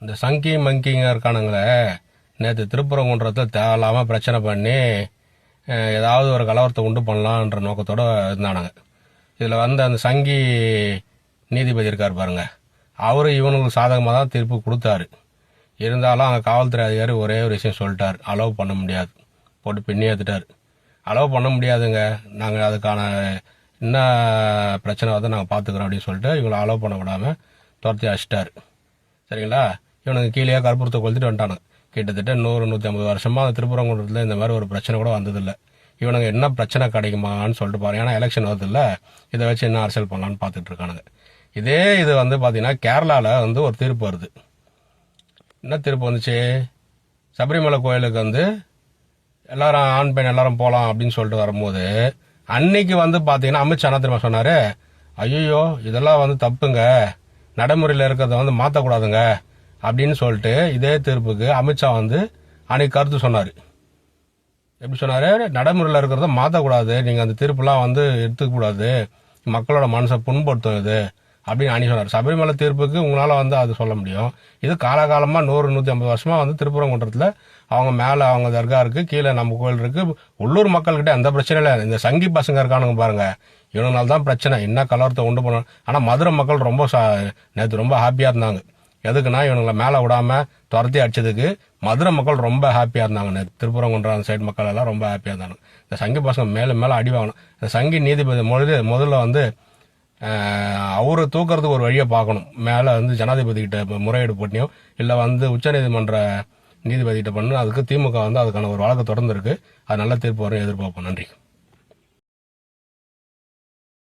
இந்த சங்கி மங்கிங்க இருக்கானுங்களே, நேற்று திருப்பரங்குன்றத்தில் தேவையில்லாமல் பிரச்சனை பண்ணி ஏதாவது ஒரு கலவரத்தை உண்டு பண்ணலான்ற நோக்கத்தோடு இருந்தானுங்க. இதில் வந்து அந்த சங்கி நீதிபதி இருக்கார் பாருங்க, அவரு இவனுக்கு சாதகமாக தான் தீர்ப்பு கொடுத்தாரு. இருந்தாலும் அங்கே காவல்துறை அதிகாரி ஒரே ஒரு விஷயம் சொல்லிட்டார், அலோவ் பண்ண முடியாது, போட்டு பின்னி ஏற்றுட்டார். அலோவ் பண்ண முடியாதுங்க, நாங்கள் அதுக்கான என்ன பிரச்சனை வந்து நாங்கள் பார்த்துக்குறோம் அப்படின்னு சொல்லிட்டு இவங்களை அலோவ் பண்ண விடாமல் துரத்தி அடிச்சிட்டாரு. சரிங்களா? இவனுக்கு கீழே கற்பூரத்தை கொளுத்திட்டு வந்துட்டானுங்க. கிட்டத்தட்ட 100-150 வருஷமாக அந்த திருப்பரங்குன்றத்தில் இந்த மாதிரி ஒரு பிரச்சனை கூட வந்ததில்லை. இவனுங்க என்ன பிரச்சனை கிடைக்குமான்னு சொல்லிட்டு பாருங்க. ஏன்னா எலெக்ஷன் வருதில்ல, இதை வச்சு என்ன அரசியல் பண்ணலான்னு பார்த்துட்டு இருக்கானுங்க. இது வந்து பார்த்தீங்கன்னா கேரளாவில் வந்து ஒரு தீர்ப்பு வருது. என்ன தீர்ப்பு வந்துச்சு? சபரிமலை கோயிலுக்கு வந்து எல்லாரும் ஆண் பெண் எல்லாரும் போகலாம் அப்படின்னு சொல்லிட்டு வரும்போது அன்னைக்கு வந்து பார்த்தீங்கன்னா அமித்ஷா என்ன தெரியுமா சொன்னார்? ஐயோ இதெல்லாம் வந்து தப்புங்க, நடைமுறையில் இருக்கிறத வந்து மாற்றக்கூடாதுங்க அப்படின்னு சொல்லிட்டு இதே தீர்ப்புக்கு அமித்ஷா வந்து அன்னைக்கு கருத்து சொன்னார். எப்படி சொன்னார்? நடைமுறையில் இருக்கிறத மாற்றக்கூடாது, நீங்கள் அந்த தீர்ப்புலாம் வந்து எடுத்துக்கூடாது, மக்களோட மனசை புண்படுத்தும் இது அப்படின்னு அணி சொன்னார். சபரிமலை தீர்ப்புக்கு உங்களால் வந்து அது சொல்ல முடியும். இது காலகாலமாக 100-150 வருஷமாக வந்து திருப்பரங்குன்றத்தில் அவங்க மேலே அவங்க தர்கா இருக்குது, கீழே நம்ம கோயில் இருக்குது. உள்ளூர் மக்கள்கிட்ட எந்த பிரச்சனையும் இல்லை. இந்த சங்கி பசங்க இருக்கானுங்க பாருங்க, இவனால தான் பிரச்சனை, என்ன கலவரத்தை உண்டு பண்ணணும். ஆனால் மதுரை மக்கள் ரொம்ப நேற்று ரொம்ப ஹாப்பியாக இருந்தாங்க. எதுக்குன்னா இவனுங்களை மேலே விடாமல் துரத்தி அடிச்சதுக்கு மதுரை மக்கள் ரொம்ப ஹாப்பியாக இருந்தாங்க. நேற்று திருப்பரங்குன்றம் அந்த சைடு மக்கள் எல்லாம் ரொம்ப ஹாப்பியாக இருந்தாங்க. இந்த சங்கி பசங்க மேலே அடி வாங்கணும். இந்த சங்கி நீதிபதி முதல்ல வந்து அவரை தூக்கிறதுக்கு ஒரு வழியை பார்க்கணும். மேலே வந்து ஜனாதிபதி கிட்ட முறையீடு பண்ணியோ இல்லை வந்து உச்சநீதிமன்ற நீதிபதி கிட்ட பண்ணு. அதுக்கு திமுக வந்து அதுக்கான ஒரு வழக்கு தொடர்ந்து இருக்கு. அது நல்ல தீர்ப்பு வரும் எதிர்பார்ப்போம். நன்றி.